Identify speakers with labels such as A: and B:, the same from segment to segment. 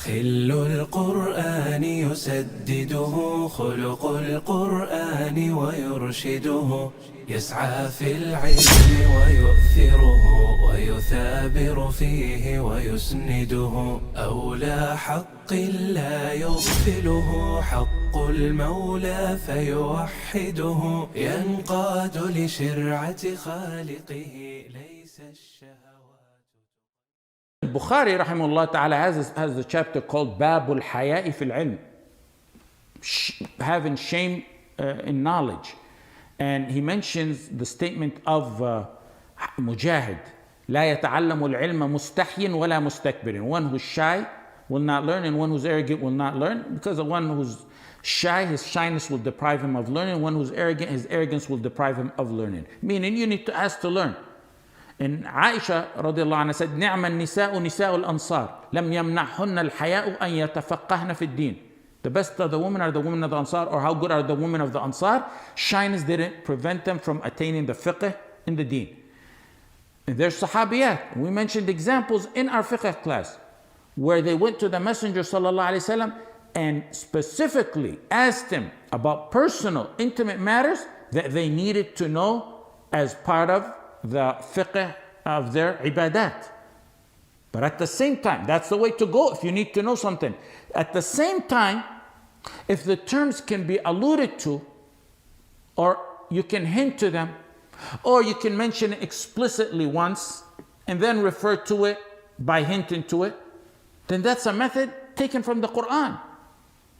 A: خل القرآن يسدده خلق القرآن ويرشده يسعى في العلم ويؤثره ويثابر فيه ويسنده أولى حق لا يغفله حق المولى فيوحده ينقاد لشرعة خالقه ليس الشهوات.
B: Bukhari rahimahullah ta'ala has a chapter called Babul Haya'i fil Ilm, having shame in knowledge. And he mentions the statement of Mujahid, لا يتعلم العلم مستحي ولا مستكبر. One who's shy will not learn, and one who's arrogant will not learn, because the one who's shy, his shyness will deprive him of learning. One who's arrogant, his arrogance will deprive him of learning. Meaning you need to ask to learn. And Aisha radiallahu anha said, نعم النساء نساء الأنصار لم يمنعهن الحياء أن يتفقهن في الدين. The best of the women are the women of the Ansar, or how good are the women of the Ansar? Shyness didn't prevent them from attaining the fiqh in the deen. And there's sahabiyat. We mentioned examples in our fiqh class where they went to the Messenger sallallahu alaihi wasallam and specifically asked him about personal, intimate matters that they needed to know as part of the fiqh of their ibadat. But at the same time, that's the way to go if you need to know something. At the same time, if the terms can be alluded to, or you can hint to them, or you can mention it explicitly once and then refer to it by hinting to it, then that's a method taken from the Quran.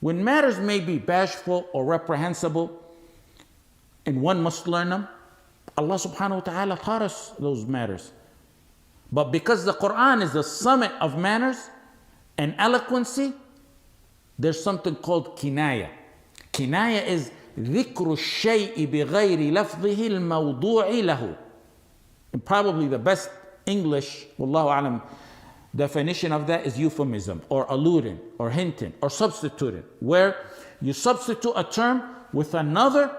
B: When matters may be bashful or reprehensible and one must learn them, Allah subhanahu wa ta'ala taught us those matters. But because the Quran is the summit of manners and eloquency, there's something called kinaya. Kinaya is ذكر الشيء بغير لفظه الموضوع له. And probably the best English, wallahu alam, definition of that is euphemism, or alluding, or hinting, or substituting, where you substitute a term with another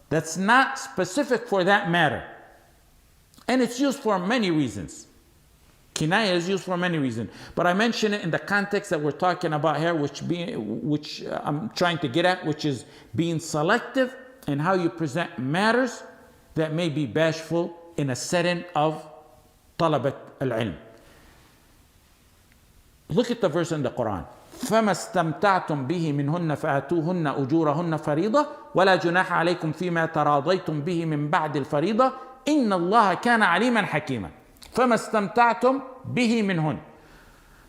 B: that's not specific for that matter. And it's used for many reasons. Kinaya is used for many reasons. But I mention it in the context that we're talking about here, which I'm trying to get at, which is being selective in how you present matters that may be bashful in a setting of talabat al-ilm. Look at the verse in the Quran. فما استمتعتم به منهن فآتوهن أجورهن فريضة ولا جناح عليكم فيما تراضيتم به من بعد الفريضة إن الله كان عليما حكيما. فما استمتعتم به منهن.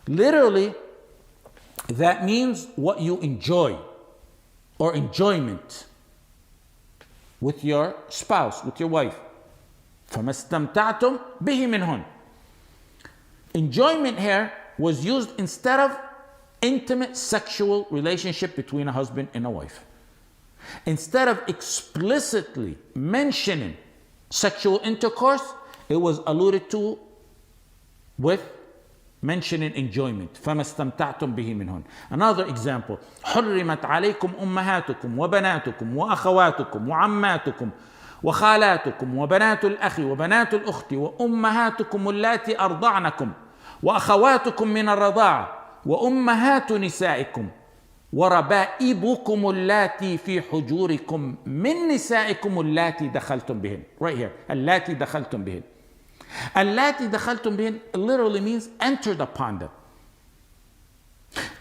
B: Literally, that means what you enjoy, or enjoyment with your spouse, with your wife. فما استمتعتم به منهن. Enjoyment here was used instead of intimate sexual relationship between a husband and a wife. Instead of explicitly mentioning sexual intercourse, it was alluded to with mentioning enjoyment. فَمَا اسْتَمْتَعْتُمْ بِهِ مِنْهُنْ. Another example. حُرِّمَتْ عَلَيْكُمْ أُمَّهَاتُكُمْ وَبَنَاتُكُمْ وَأَخَوَاتُكُمْ وَعَمَّاتُكُمْ وَخَالَاتُكُمْ وَبَنَاتُ الْأَخِ وَبَنَاتُ الْأُخْتِ وَأُمَّهَاتُكُمُ اللَّاتِي أَرْضَعْنَكُمْ وَأَخَوَاتُكُمْ مِنَ الرَّضَاعَةِ وأمهات نسائكم وربائبكم اللاتي في حجوركم من نسائكم اللاتي دخلتم بهن. Right here, اللاتي دخلتم بهن. اللاتي دخلتم بهن literally means entered upon them.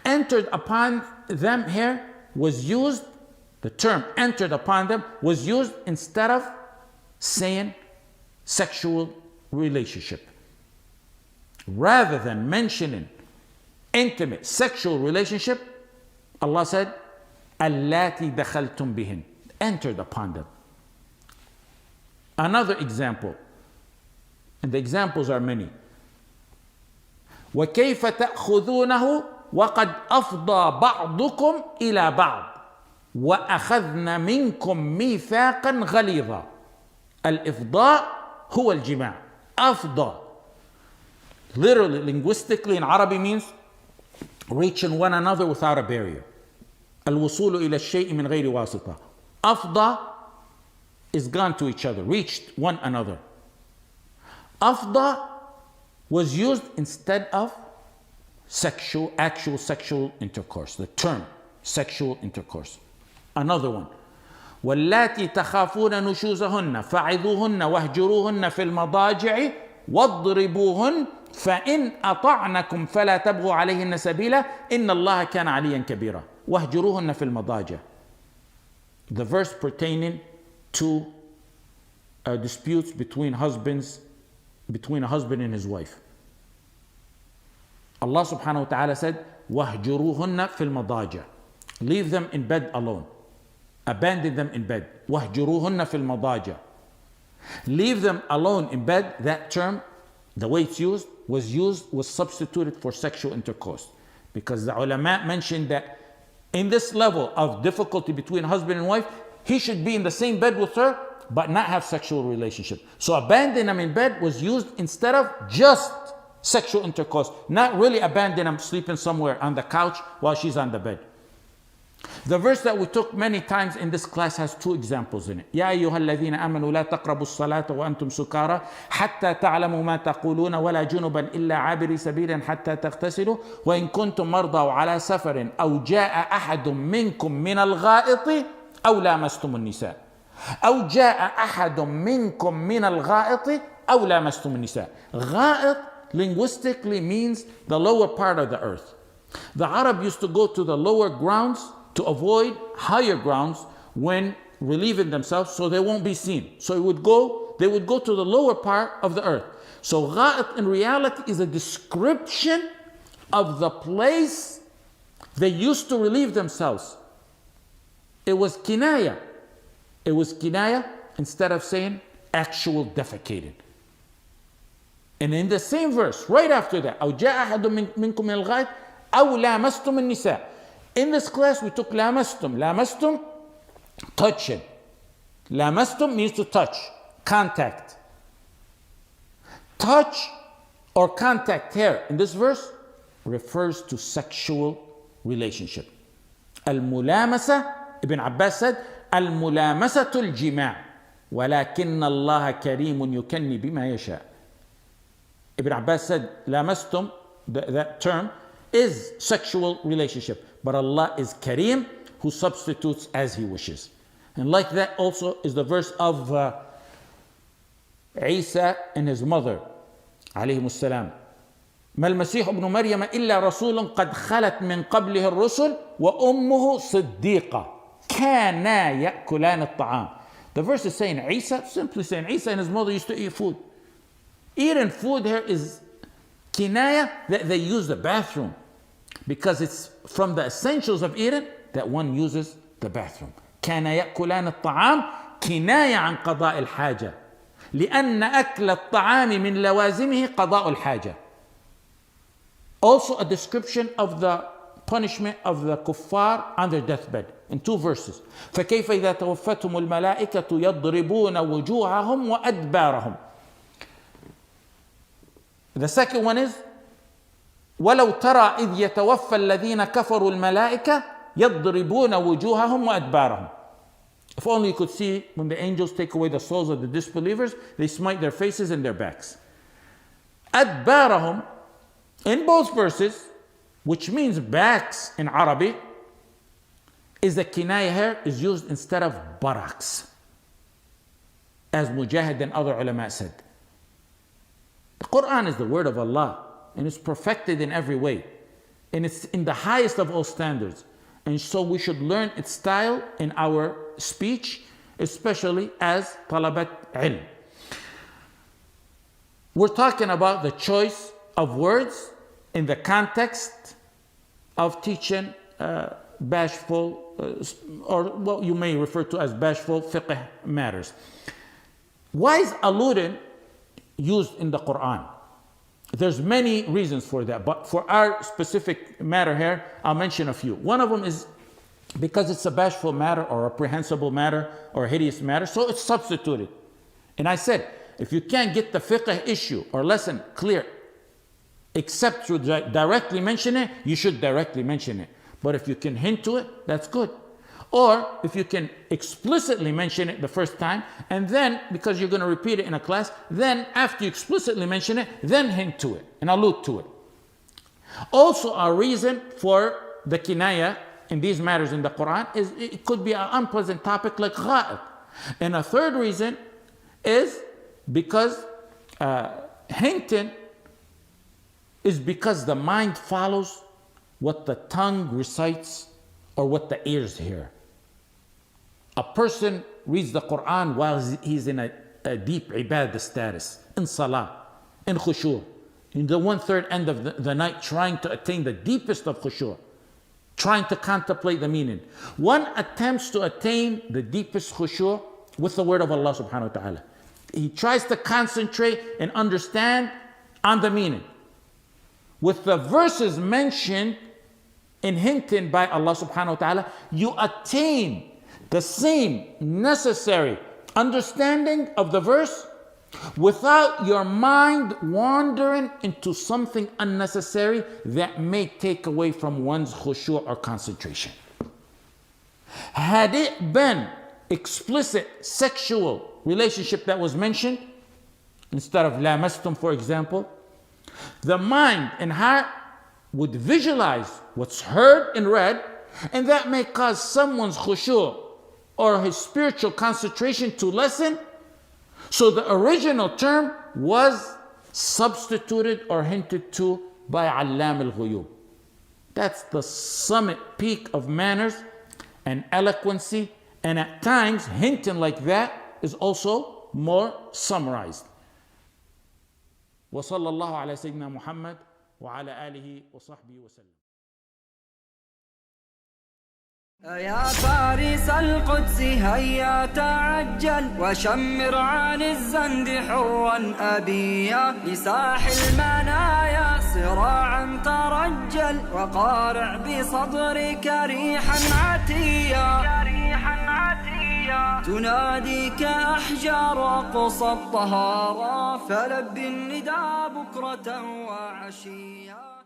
B: Entered upon them here was used, the term entered upon them was used instead of saying sexual relationship. Rather than mentioning intimate sexual relationship, Allah said, Allati dakhaltum bihin, entered upon them. Another example, and the examples are many. وَكَيْفَ تَأْخُذُونَهُ وَقَدْ أَفْضَى بَعْضُكُمْ إِلَى بَعْضٍ وَأَخَذْنَ مِنْكُمْ مِيثَاقًا غَلِيظًا. الإفضاء هو الجماع. أفضى, literally, linguistically in Arabic means reaching one another without a barrier. الوصول إلى الشيء من غير واسطة. أفضى is gone to each other, reached one another. أفضى was used instead of actual sexual intercourse, the term sexual intercourse. Another one, واللاتي تخافون نشوزهن فعظوهن واهجروهن في المضاجع واضربوهن فإن أطعنكم فلا تبغوا عليهن سبيلا إن الله كان عليا كبيرا. واهجروهن في المضاجع. The verse pertaining to disputes between a husband and his wife. Allah subhanahu wa ta'ala said, وَهْجُرُوهُنَّ فِي الْمَضَاجِعِ. Leave them in bed alone. Abandon them in bed. وَهْجُرُوهُنَّ فِي الْمَضَاجِعِ. Leave them alone in bed. That term, the way it's used, was substituted for sexual intercourse. Because the ulama mentioned that in this level of difficulty between husband and wife, he should be in the same bed with her, but not have sexual relationship. So abandon them in bed was used instead of just sexual intercourse. Not really abandon them sleeping somewhere on the couch while she's on the bed. The verse that we took many times in this class has two examples in it. يا أيها الذين آمنوا لا تقربوا الصلاة وأنتم سكارى حتى تعلموا ما تقولون ولا جنبا إلا عابري سبيل حتى تغتسلوا وإن كنتم مرضى على سفر أو جاء أحد منكم من الغائط أو لامستم النساء أو جاء أحد منكم من الغائط أو لامستم النساء. غائط linguistically means the lower part of the earth. The Arab used to go to the lower grounds to avoid higher grounds when relieving themselves so they won't be seen. So they would go to the lower part of the earth. So غائط in reality is a description of the place they used to relieve themselves. It was kinaya. It was kinaya instead of saying actual defecating. And in the same verse, right after that, أو جاء أحد منكم من الغائط أو لامستم النساء. In this class, we took لامستم. لامستم, touching. لامستم means to touch, contact. Touch or contact here in this verse refers to sexual relationship. الملامسة, Ibn Abbas said, الملامسة الجماع ولكن الله كريم يكني بما يشاء. Ibn Abbas said, لامستم, that term, is sexual relationship. But Allah is Kareem, who substitutes as He wishes. And like that also is the verse of Isa and his mother, عليهم السلام. ما المسيح ابن مريم إلا رسول قد خلت من قبله الرسل وأمه صديقة كانا يأكلان الطعام. The verse is saying Isa, simply saying Isa and his mother used to eat food. Eating food here is kinaya, that they use the bathroom, because it's from the essentials of eating that one uses the bathroom. كان يأكلان الطعام كناية عن قضاء الحاجة لأن أكل الطعام من لوازمه قضاء الحاجة. Also a description of the punishment of the kuffar on their deathbed in two verses. فكيف إذا توفتهم الملائكة يضربون وجوههم وأدبارهم. The second one is ولو ترى إذ يتوفى الذين كفروا الملائكة يضربون وجوههم وأدبارهم. If only you could see when the angels take away the souls of the disbelievers, they smite their faces and their backs. أدبارهم in both verses, which means backs in Arabic, is the kinaya here is used instead of buttocks, as Mujahid and other ulama said. The Quran is the word of Allah, and it's perfected in every way, and it's in the highest of all standards, and so we should learn its style in our speech, especially as talabat ilm. We're talking about the choice of words in the context of teaching bashful, or what you may refer to as bashful fiqh matters. Why is alluding used in the Quran? There's many reasons for that, but for our specific matter here, I'll mention a few. One of them is because it's a bashful matter or a reprehensible matter or a hideous matter, so it's substituted. And I said, if you can't get the fiqh issue or lesson clear, except through directly mention it, you should directly mention it. But if you can hint to it, that's good. Or if you can explicitly mention it the first time, and then, because you're going to repeat it in a class, then after you explicitly mention it, then hint to it and allude to it. Also, a reason for the kinaya in these matters in the Quran is it could be an unpleasant topic like ghaib. And a third reason is because hinting is because the mind follows what the tongue recites or what the ears hear. A person reads the Quran while he's in a deep ibadah status, in salah, in khushu', in the 1/3 end of the night, trying to attain the deepest of khushu', trying to contemplate the meaning. One attempts to attain the deepest khushu' with the word of Allah subhanahu wa ta'ala. He tries to concentrate and understand on the meaning. With the verses mentioned in hinting by Allah subhanahu wa ta'ala, you attain the same necessary understanding of the verse without your mind wandering into something unnecessary that may take away from one's khushu' or concentration. Had it been explicit sexual relationship that was mentioned, instead of lamastum, for example, the mind and heart would visualize what's heard and read, and that may cause someone's khushu' or his spiritual concentration to lessen. So the original term was substituted or hinted to by Allam al-Ghuyub. That's the summit peak of manners and eloquency, and at times hinting like that is also more summarized. وصلى الله على سيدنا محمد وعلى آله وصحبه وسلم.
C: يا فارس القدس هيا تعجل وشمر عن الزند حوا أبيا لساح المنايا صراعا ترجل وقارع بصدرك ريحا عتيا تناديك أحجار أقصى الطهارى فلب النداء بكرة وعشيا.